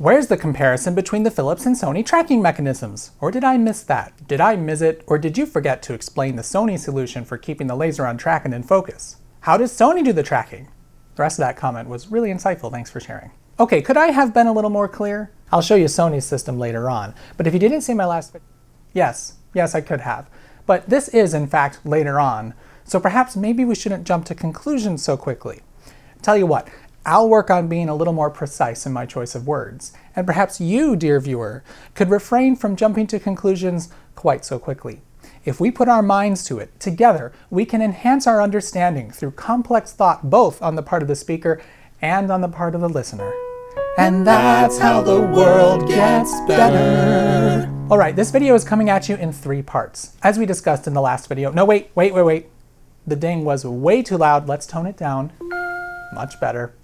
Where's the comparison between the Philips and Sony tracking mechanisms? Or did I miss that? Did I miss it, or did you forget to explain the Sony solution for keeping the laser on track and in focus? How does Sony do the tracking? The rest of that comment was really insightful, thanks for sharing. Okay, could I have been a little more clear? I'll show you Sony's system later on, but if you didn't see my last video, yes, I could have. But this is, in fact, later on, so perhaps maybe we shouldn't jump to conclusions so quickly. Tell you what, I'll work on being a little more precise in my choice of words, and perhaps you, dear viewer, could refrain from jumping to conclusions quite so quickly. If we put our minds to it, together, we can enhance our understanding through complex thought both on the part of the speaker and on the part of the listener. And that's how the world gets better. Alright, this video is coming at you in 3 parts. As we discussed in the last video— no, wait. The ding was way too loud, let's tone it down. Much better.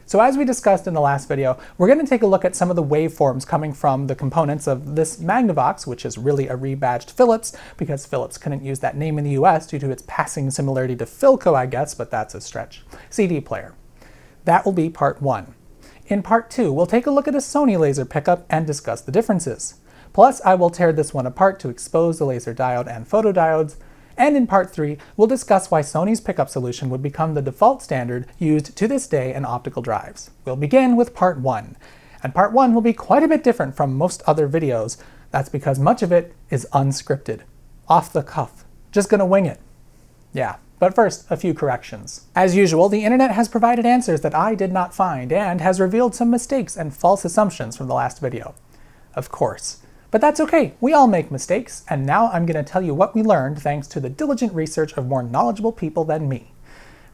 So as we discussed in the last video, we're going to take a look at some of the waveforms coming from the components of this Magnavox, which is really a rebadged Philips, because Philips couldn't use that name in the US due to its passing similarity to Philco, I guess, but that's a stretch. CD player. That will be part 1. In part 2, we'll take a look at a Sony laser pickup and discuss the differences. Plus, I will tear this one apart to expose the laser diode and photodiodes. And in part 3, we'll discuss why Sony's pickup solution would become the default standard used to this day in optical drives. We'll begin with part 1. And part 1 will be quite a bit different from most other videos. That's because much of it is unscripted. Off the cuff. Just gonna wing it. Yeah. But first, a few corrections. As usual, the internet has provided answers that I did not find, and has revealed some mistakes and false assumptions from the last video. Of course. But that's okay, we all make mistakes, and now I'm going to tell you what we learned thanks to the diligent research of more knowledgeable people than me.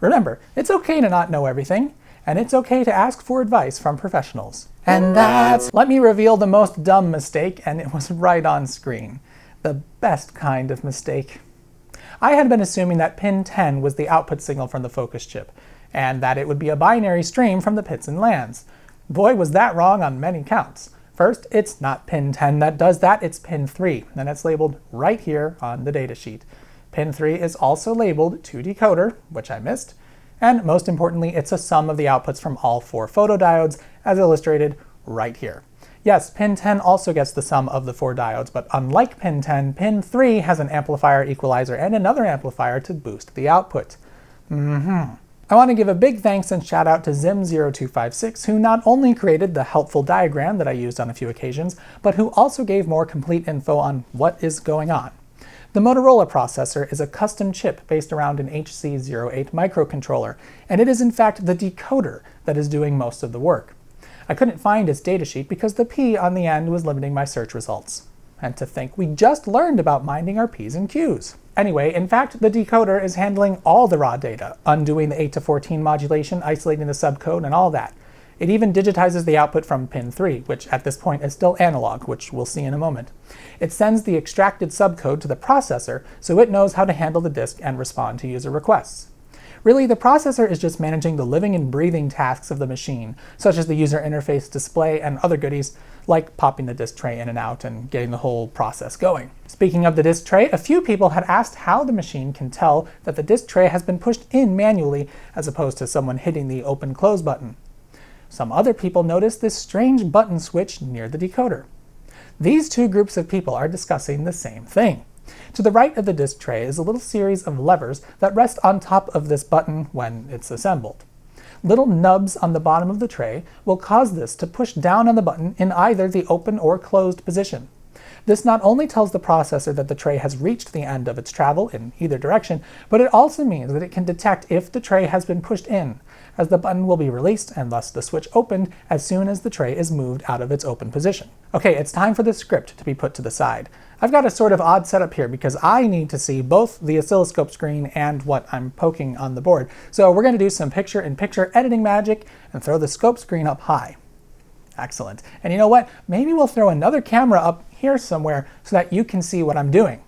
Remember, it's okay to not know everything, and it's okay to ask for advice from professionals. And that's— let me reveal the most dumb mistake, and it was right on screen. The best kind of mistake. I had been assuming that pin 10 was the output signal from the focus chip, and that it would be a binary stream from the pits and lands. Boy, was that wrong on many counts. First, it's not pin 10 that does that, it's pin 3, and it's labeled right here on the datasheet. Pin 3 is also labeled to decoder, which I missed, and most importantly, it's a sum of the outputs from all 4 photodiodes, as illustrated right here. Yes, pin 10 also gets the sum of the 4 diodes, but unlike pin 10, pin 3 has an amplifier, equalizer, and another amplifier to boost the output. I want to give a big thanks and shout out to Zim0256, who not only created the helpful diagram that I used on a few occasions, but who also gave more complete info on what is going on. The Motorola processor is a custom chip based around an HC08 microcontroller, and it is in fact the decoder that is doing most of the work. I couldn't find its datasheet because the P on the end was limiting my search results. And to think we just learned about minding our P's and Q's. Anyway, in fact, the decoder is handling all the raw data, undoing the 8 to 14 modulation, isolating the subcode, and all that. It even digitizes the output from pin 3, which at this point is still analog, which we'll see in a moment. It sends the extracted subcode to the processor so it knows how to handle the disk and respond to user requests. Really, the processor is just managing the living and breathing tasks of the machine, such as the user interface display and other goodies, like popping the disk tray in and out and getting the whole process going. Speaking of the disk tray, a few people had asked how the machine can tell that the disk tray has been pushed in manually as opposed to someone hitting the open-close button. Some other people noticed this strange button switch near the decoder. These two groups of people are discussing the same thing. To the right of the disk tray is a little series of levers that rest on top of this button when it's assembled. Little nubs on the bottom of the tray will cause this to push down on the button in either the open or closed position. This not only tells the processor that the tray has reached the end of its travel in either direction, but it also means that it can detect if the tray has been pushed in, as the button will be released and thus the switch opened as soon as the tray is moved out of its open position. Okay, it's time for the script to be put to the side. I've got a sort of odd setup here because I need to see both the oscilloscope screen and what I'm poking on the board. So we're going to do some picture-in-picture editing magic and throw the scope screen up high. Excellent. And you know what? Maybe we'll throw another camera up here somewhere so that you can see what I'm doing.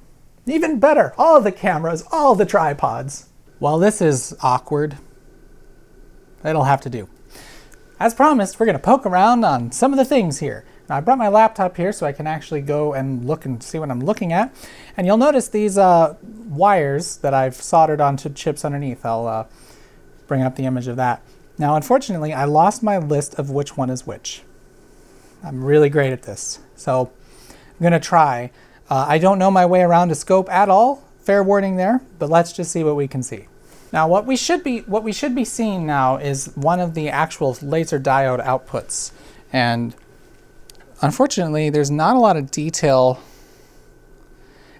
Even better! All the cameras, all the tripods. Well, this is awkward. It'll have to do. As promised, we're going to poke around on some of the things here. Now, I brought my laptop here so I can actually go and look and see what I'm looking at. And you'll notice these wires that I've soldered onto chips underneath. I'll bring up the image of that. Now, unfortunately, I lost my list of which one is which. I'm really great at this. So I'm gonna try. I don't know my way around a scope at all. Fair warning there, but let's just see what we can see. Now what we should be seeing now is one of the actual laser diode outputs. And unfortunately, there's not a lot of detail.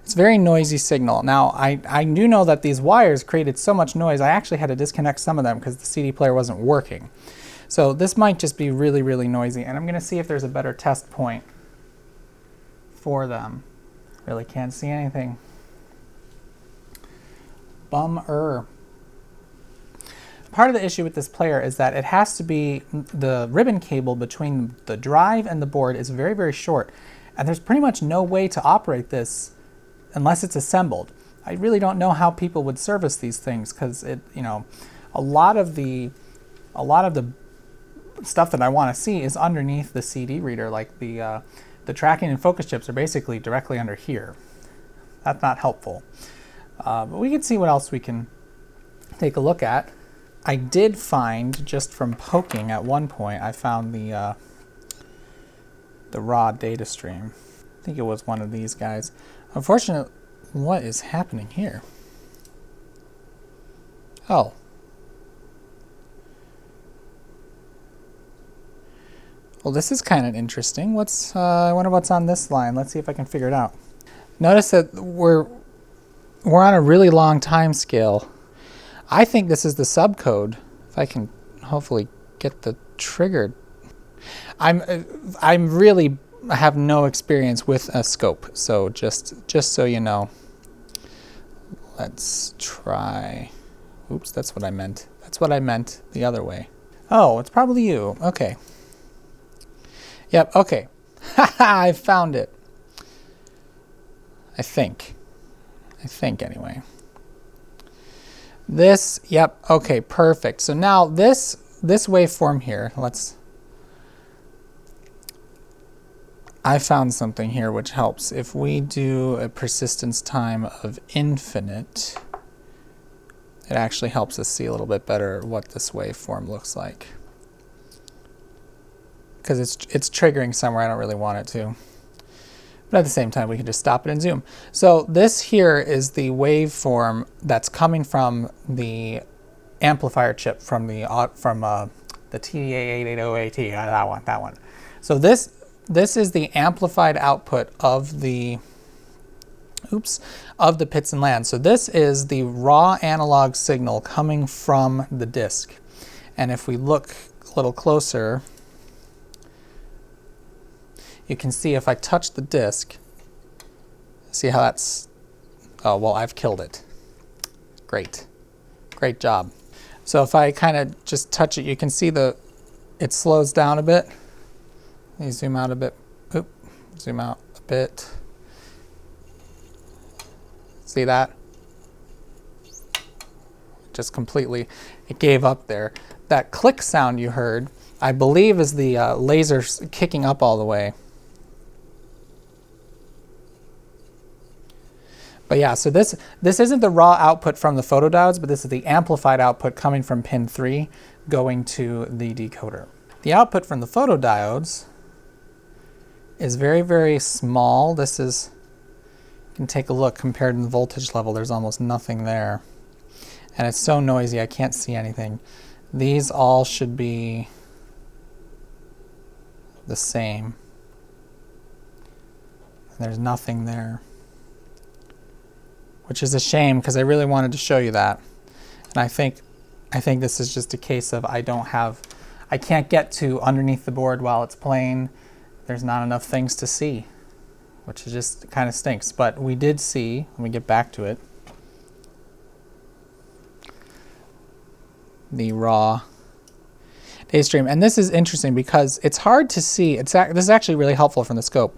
It's a very noisy signal. Now, I do know that these wires created so much noise, I actually had to disconnect some of them because the CD player wasn't working. So this might just be really, really noisy, and I'm gonna see if there's a better test point for them. Really can't see anything. Bummer. Part of the issue with this player is that it has to be, the ribbon cable between the drive and the board is very, very short, and there's pretty much no way to operate this unless it's assembled. I really don't know how people would service these things because it, you know, a lot of the stuff that I want to see is underneath the CD reader. Like the tracking and focus chips are basically directly under here. That's not helpful. But we can see what else we can take a look at. I did find, just from poking at one point, I found the raw data stream. I think it was one of these guys. Unfortunately, what is happening here? Oh. Well, this is kind of interesting. I wonder what's on this line. Let's see if I can figure it out. Notice that we're on a really long time scale. I think this is the subcode. If I can hopefully get the trigger. I'm really have no experience with a scope, so just so you know. Let's try. Oops, that's what I meant. That's what I meant the other way. Oh, it's probably you. Okay. Yep, okay. Haha, I found it. I think anyway. This, yep, okay, perfect. So now this waveform here, I found something here which helps. If we do a persistence time of infinite, it actually helps us see a little bit better what this waveform looks like. Because it's triggering somewhere I don't really want it to. But at the same time, we can just stop it and zoom. So this here is the waveform that's coming from the amplifier chip from the TDA880AT, that one. So this is the amplified output of the pits and lands. So this is the raw analog signal coming from the disc. And if we look a little closer, you can see if I touch the disc, see how that's, oh, well, I've killed it. Great. Great job. So if I kind of just touch it, you can see it slows down a bit. You zoom out a bit. Oop, zoom out a bit. See that? Just completely, it gave up there. That click sound you heard, I believe is the laser kicking up all the way. But yeah, so this isn't the raw output from the photodiodes, but this is the amplified output coming from pin 3 going to the decoder. The output from the photodiodes is very, very small. This is, you can take a look compared to the voltage level, there's almost nothing there. And it's so noisy, I can't see anything. These all should be the same. And there's nothing there. Which is a shame because I really wanted to show you that. And I think this is just a case of I can't get to underneath the board while it's playing. There's not enough things to see, which is just kind of stinks. But we did see, let me get back to it, the raw data stream. And this is interesting because it's hard to see, this is actually really helpful from the scope.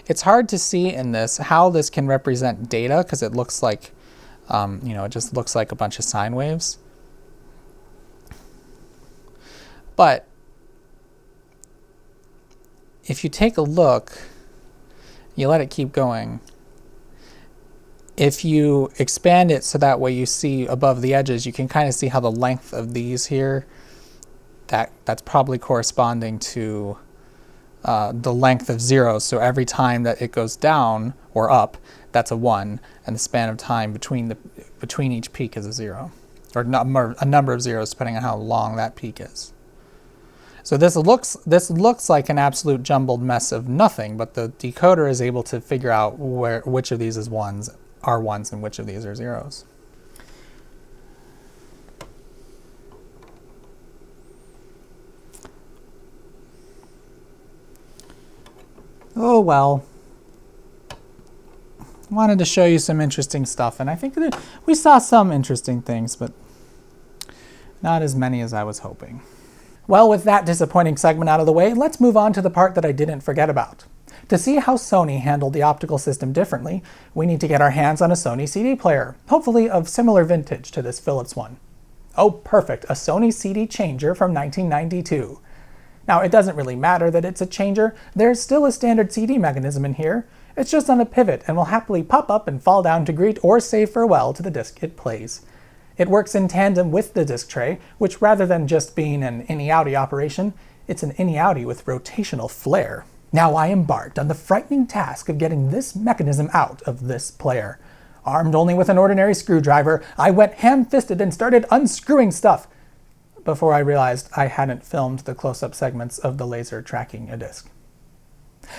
It's hard to see in this how this can represent data because it looks like, it just looks like a bunch of sine waves. But if you take a look, you let it keep going. If you expand it so that way you see above the edges, you can kind of see how the length of these here, that's probably corresponding to the length of zeros. So every time that it goes down or up, that's a 1, and the span of time between each peak is a 0, or a number of zeros depending on how long that peak is. So this looks like an absolute jumbled mess of nothing, but the decoder is able to figure out which of these are ones and which of these are zeros. Oh well. Wanted to show you some interesting stuff, and I think that we saw some interesting things, but not as many as I was hoping. Well, with that disappointing segment out of the way, let's move on to the part that I didn't forget about. To see how Sony handled the optical system differently, we need to get our hands on a Sony CD player, hopefully of similar vintage to this Philips one. Oh perfect, a Sony CD changer from 1992. Now, it doesn't really matter that it's a changer, there's still a standard CD mechanism in here. It's just on a pivot and will happily pop up and fall down to greet or say farewell to the disc it plays. It works in tandem with the disc tray, which rather than just being an in-outie operation, it's an in-outie with rotational flair. Now I embarked on the frightening task of getting this mechanism out of this player. Armed only with an ordinary screwdriver, I went ham-fisted and started unscrewing stuff, before I realized I hadn't filmed the close-up segments of the laser tracking a disc.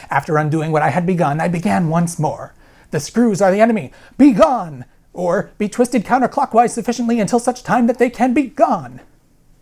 After undoing what I had begun, I began once more. The screws are the enemy. Be gone! Or be twisted counterclockwise sufficiently until such time that they can be gone.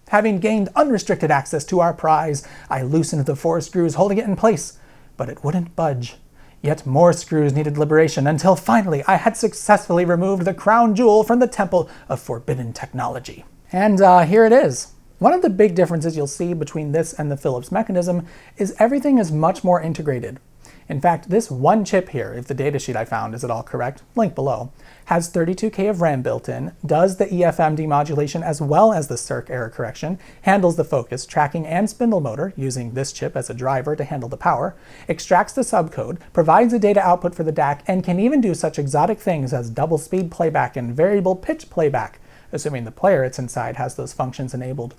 Having gained unrestricted access to our prize, I loosened the 4 screws holding it in place, but it wouldn't budge. Yet more screws needed liberation until finally I had successfully removed the crown jewel from the temple of forbidden technology. And here it is. One of the big differences you'll see between this and the Philips mechanism is everything is much more integrated. In fact, this one chip here, if the datasheet I found is at all correct, link below, has 32K of RAM built in, does the EFM demodulation as well as the circ error correction, handles the focus, tracking, and spindle motor, using this chip as a driver to handle the power, extracts the subcode, provides a data output for the DAC, and can even do such exotic things as double speed playback and variable pitch playback, assuming the player it's inside has those functions enabled.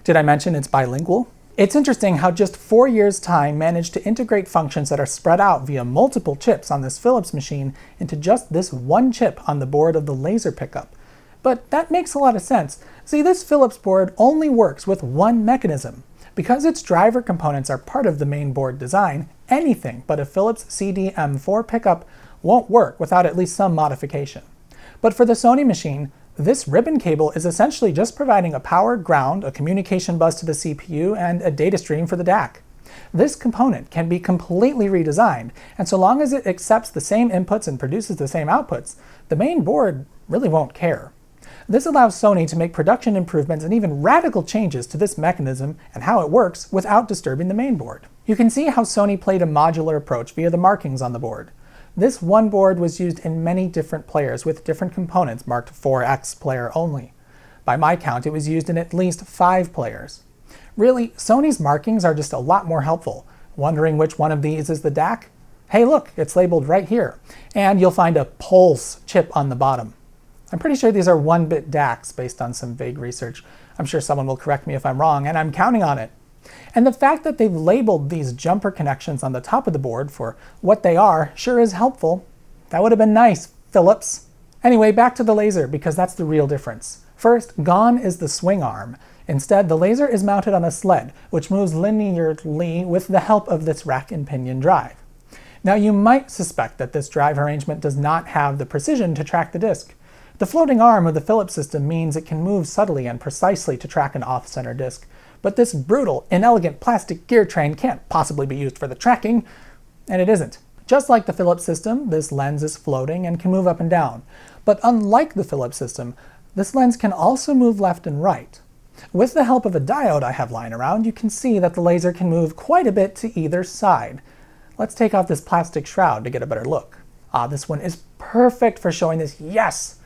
Did I mention it's bilingual? It's interesting how just 4 years' time managed to integrate functions that are spread out via multiple chips on this Philips machine into just this one chip on the board of the laser pickup. But that makes a lot of sense. See, this Philips board only works with one mechanism. Because its driver components are part of the main board design, anything but a Philips CD-M4 pickup won't work without at least some modification. But for the Sony machine, this ribbon cable is essentially just providing a power ground, a communication bus to the CPU, and a data stream for the DAC. This component can be completely redesigned, and so long as it accepts the same inputs and produces the same outputs, the main board really won't care. This allows Sony to make production improvements and even radical changes to this mechanism and how it works without disturbing the main board. You can see how Sony played a modular approach via the markings on the board. This one board was used in many different players with different components marked 4X player only. By my count, it was used in at least 5 players. Really, Sony's markings are just a lot more helpful. Wondering which one of these is the DAC? Hey look, it's labeled right here. And you'll find a pulse chip on the bottom. I'm pretty sure these are 1-bit DACs based on some vague research. I'm sure someone will correct me if I'm wrong, and I'm counting on it. And the fact that they've labeled these jumper connections on the top of the board for what they are sure is helpful. That would have been nice, Philips. Anyway, back to the laser, because that's the real difference. First, gone is the swing arm. Instead, the laser is mounted on a sled, which moves linearly with the help of this rack and pinion drive. Now you might suspect that this drive arrangement does not have the precision to track the disc. The floating arm of the Philips system means it can move subtly and precisely to track an off-center disc. But this brutal, inelegant plastic gear train can't possibly be used for the tracking, and it isn't. Just like the Philips system, this lens is floating and can move up and down. But unlike the Philips system, this lens can also move left and right. With the help of a diode I have lying around, you can see that the laser can move quite a bit to either side. Let's take off this plastic shroud to get a better look. This one is perfect for showing this, yes!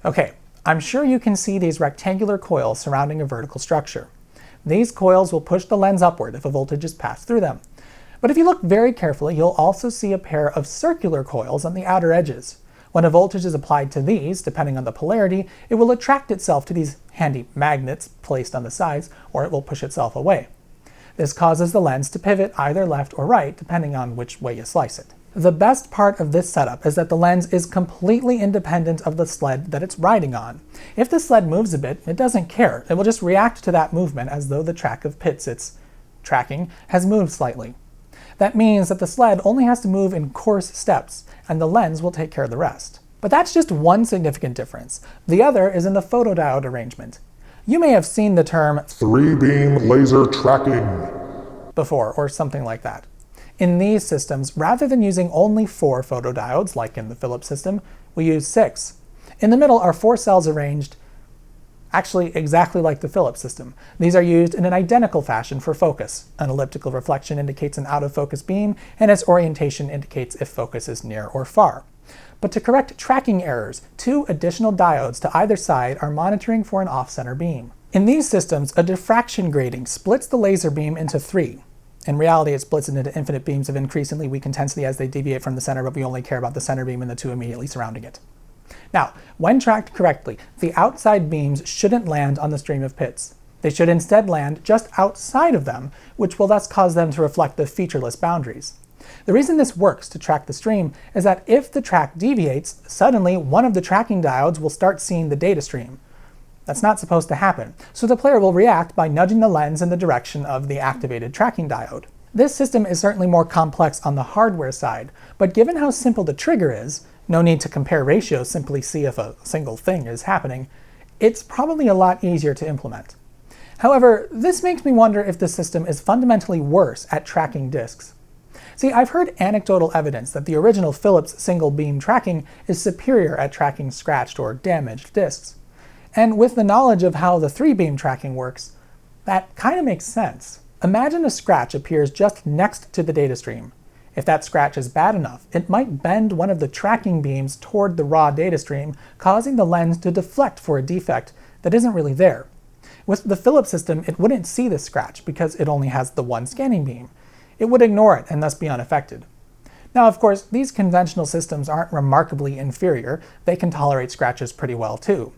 Okay, I'm sure you can see these rectangular coils surrounding a vertical structure. These coils will push the lens upward if a voltage is passed through them. But if you look very carefully, you'll also see a pair of circular coils on the outer edges. When a voltage is applied to these, depending on the polarity, it will attract itself to these handy magnets placed on the sides, or it will push itself away. This causes the lens to pivot either left or right, depending on which way you slice it. The best part of this setup is that the lens is completely independent of the sled that it's riding on. If the sled moves a bit, it doesn't care. It will just react to that movement as though the track of pits it's tracking has moved slightly. That means that the sled only has to move in coarse steps, and the lens will take care of the rest. But that's just one significant difference. The other is in the photodiode arrangement. You may have seen the term 3-beam laser tracking before, or something like that. In these systems, rather than using only 4 photodiodes, like in the Philips system, we use 6. In the middle are 4 cells arranged actually exactly like the Philips system. These are used in an identical fashion for focus. An elliptical reflection indicates an out-of-focus beam, and its orientation indicates if focus is near or far. But to correct tracking errors, 2 additional diodes to either side are monitoring for an off-center beam. In these systems, a diffraction grating splits the laser beam into 3. In reality, it splits it into infinite beams of increasingly weak intensity as they deviate from the center, but we only care about the center beam and the 2 immediately surrounding it. Now, when tracked correctly, the outside beams shouldn't land on the stream of pits. They should instead land just outside of them, which will thus cause them to reflect the featureless boundaries. The reason this works to track the stream is that if the track deviates, suddenly one of the tracking diodes will start seeing the data stream. That's not supposed to happen, so the player will react by nudging the lens in the direction of the activated tracking diode. This system is certainly more complex on the hardware side, but given how simple the trigger is, no need to compare ratios, simply see if a single thing is happening, it's probably a lot easier to implement. However, this makes me wonder if the system is fundamentally worse at tracking disks. See, I've heard anecdotal evidence that the original Philips single beam tracking is superior at tracking scratched or damaged disks. And with the knowledge of how the 3-beam tracking works, that kind of makes sense. Imagine a scratch appears just next to the data stream. If that scratch is bad enough, it might bend one of the tracking beams toward the raw data stream, causing the lens to deflect for a defect that isn't really there. With the Philips system, it wouldn't see this scratch because it only has the one scanning beam. It would ignore it and thus be unaffected. Now, of course, these conventional systems aren't remarkably inferior. They can tolerate scratches pretty well too.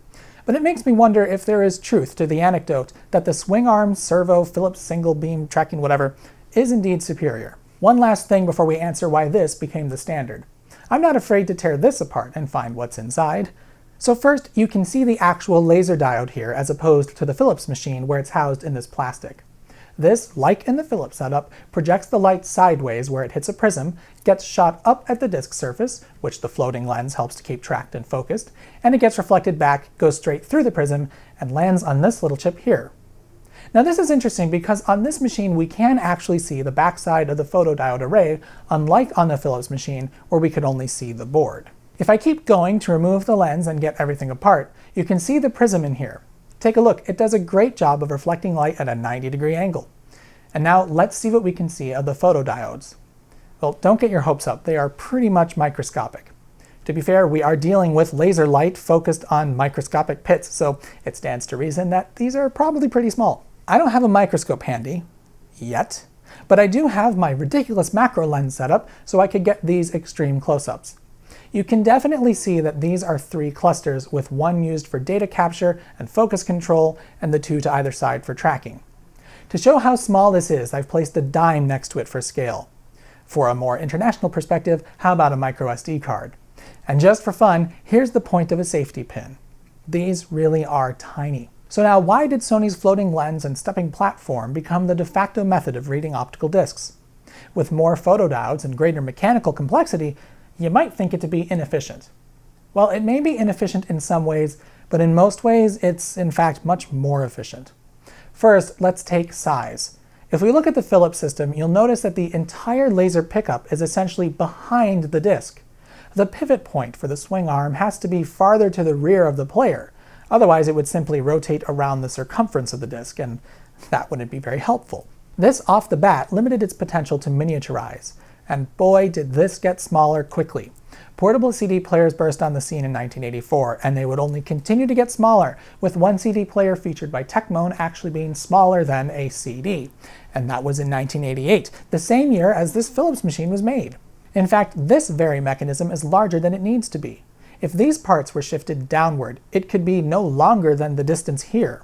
But it makes me wonder if there is truth to the anecdote that the swing arm, servo, Philips single beam tracking whatever is indeed superior. One last thing before we answer why this became the standard. I'm not afraid to tear this apart and find what's inside. So first, you can see the actual laser diode here as opposed to the Philips machine where it's housed in this plastic. This, like in the Philips setup, projects the light sideways where it hits a prism, gets shot up at the disk surface, which the floating lens helps to keep tracked and focused, and it gets reflected back, goes straight through the prism, and lands on this little chip here. Now this is interesting because on this machine we can actually see the backside of the photodiode array, unlike on the Philips machine where we could only see the board. If I keep going to remove the lens and get everything apart, you can see the prism in here. Take a look, it does a great job of reflecting light at a 90-degree angle. And now let's see what we can see of the photodiodes. Well, don't get your hopes up, they are pretty much microscopic. To be fair, we are dealing with laser light focused on microscopic pits, so it stands to reason that these are probably pretty small. I don't have a microscope handy, yet, but I do have my ridiculous macro lens set up so I could get these extreme close-ups. You can definitely see that these are 3 clusters, with one used for data capture and focus control, and the 2 to either side for tracking. To show how small this is, I've placed a dime next to it for scale. For a more international perspective, how about a micro SD card? And just for fun, here's the point of a safety pin. These really are tiny. So now, why did Sony's floating lens and stepping platform become the de facto method of reading optical discs? With more photodiodes and greater mechanical complexity, you might think it to be inefficient. Well, it may be inefficient in some ways, but in most ways it's in fact much more efficient. First, let's take size. If we look at the Philips system, you'll notice that the entire laser pickup is essentially behind the disc. The pivot point for the swing arm has to be farther to the rear of the player, otherwise it would simply rotate around the circumference of the disc, and that wouldn't be very helpful. This off the bat limited its potential to miniaturize, and boy did this get smaller quickly. Portable CD players burst on the scene in 1984, and they would only continue to get smaller, with one CD player featured by Techmoan actually being smaller than a CD. And that was in 1988, the same year as this Philips machine was made. In fact, this very mechanism is larger than it needs to be. If these parts were shifted downward, it could be no longer than the distance here.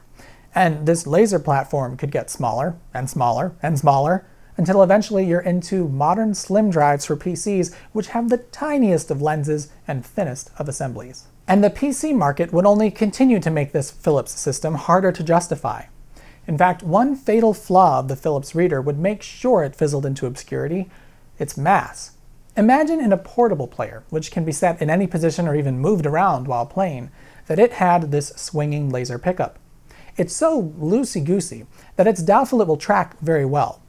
And this laser platform could get smaller and smaller and smaller, until eventually you're into modern slim drives for PCs which have the tiniest of lenses and thinnest of assemblies. And the PC market would only continue to make this Philips system harder to justify. In fact, one fatal flaw of the Philips reader would make sure it fizzled into obscurity: its mass. Imagine in a portable player, which can be set in any position or even moved around while playing, that it had this swinging laser pickup. It's so loosey-goosey that it's doubtful it will track very well.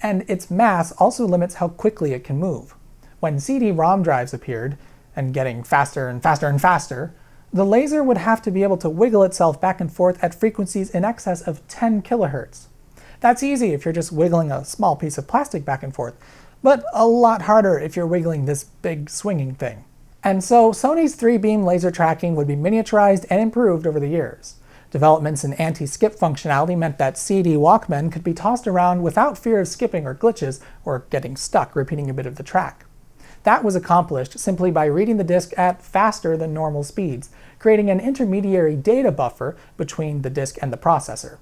And its mass also limits how quickly it can move. When CD-ROM drives appeared, and getting faster and faster and faster, the laser would have to be able to wiggle itself back and forth at frequencies in excess of 10 kHz. That's easy if you're just wiggling a small piece of plastic back and forth, but a lot harder if you're wiggling this big swinging thing. And so Sony's 3-beam laser tracking would be miniaturized and improved over the years. Developments in anti-skip functionality meant that CD Walkmen could be tossed around without fear of skipping or glitches, or getting stuck repeating a bit of the track. That was accomplished simply by reading the disc at faster than normal speeds, creating an intermediary data buffer between the disc and the processor.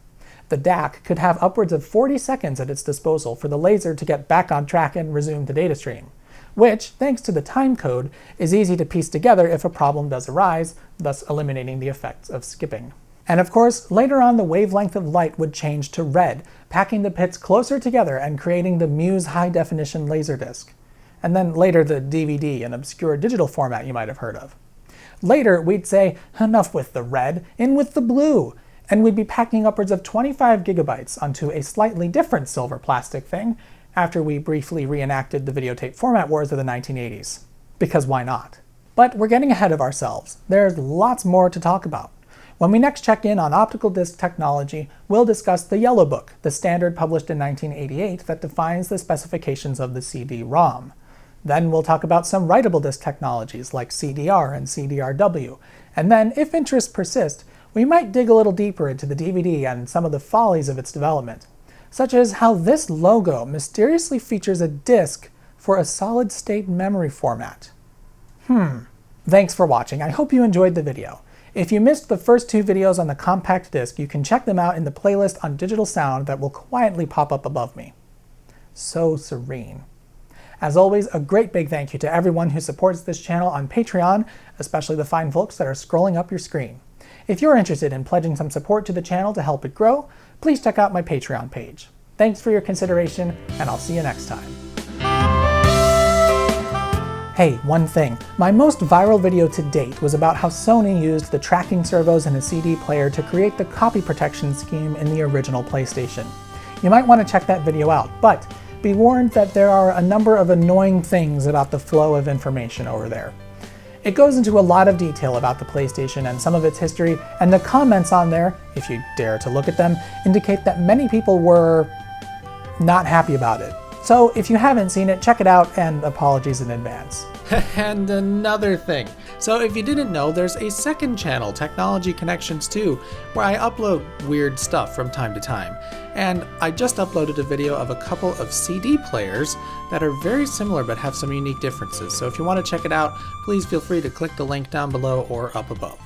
The DAC could have upwards of 40 seconds at its disposal for the laser to get back on track and resume the data stream, which, thanks to the timecode, is easy to piece together if a problem does arise, thus eliminating the effects of skipping. And of course, later on the wavelength of light would change to red, packing the pits closer together and creating the Muse high-definition laserdisc. And then later the DVD, an obscure digital format you might have heard of. Later we'd say, enough with the red, in with the blue, and we'd be packing upwards of 25 gigabytes onto a slightly different silver plastic thing after we briefly reenacted the videotape format wars of the 1980s. Because why not? But we're getting ahead of ourselves. There's lots more to talk about. When we next check in on optical disc technology, we'll discuss the Yellow Book, the standard published in 1988 that defines the specifications of the CD-ROM. Then we'll talk about some writable disk technologies like CDR and CDRW, and then, if interest persists, we might dig a little deeper into the DVD and some of the follies of its development, such as how this logo mysteriously features a disk for a solid-state memory format. Thanks for watching. I hope you enjoyed the video. If you missed the first 2 videos on the compact disc, you can check them out in the playlist on Digital Sound that will quietly pop up above me. So serene. As always, a great big thank you to everyone who supports this channel on Patreon, especially the fine folks that are scrolling up your screen. If you're interested in pledging some support to the channel to help it grow, please check out my Patreon page. Thanks for your consideration, and I'll see you next time. Hey, one thing. My most viral video to date was about how Sony used the tracking servos in a CD player to create the copy protection scheme in the original PlayStation. You might want to check that video out, but be warned that there are a number of annoying things about the flow of information over there. It goes into a lot of detail about the PlayStation and some of its history, and the comments on there, if you dare to look at them, indicate that many people were not happy about it. So if you haven't seen it, check it out, and apologies in advance. And another thing. So if you didn't know, there's a second channel, Technology Connections 2, where I upload weird stuff from time to time. And I just uploaded a video of a couple of CD players that are very similar but have some unique differences. So if you want to check it out, please feel free to click the link down below or up above.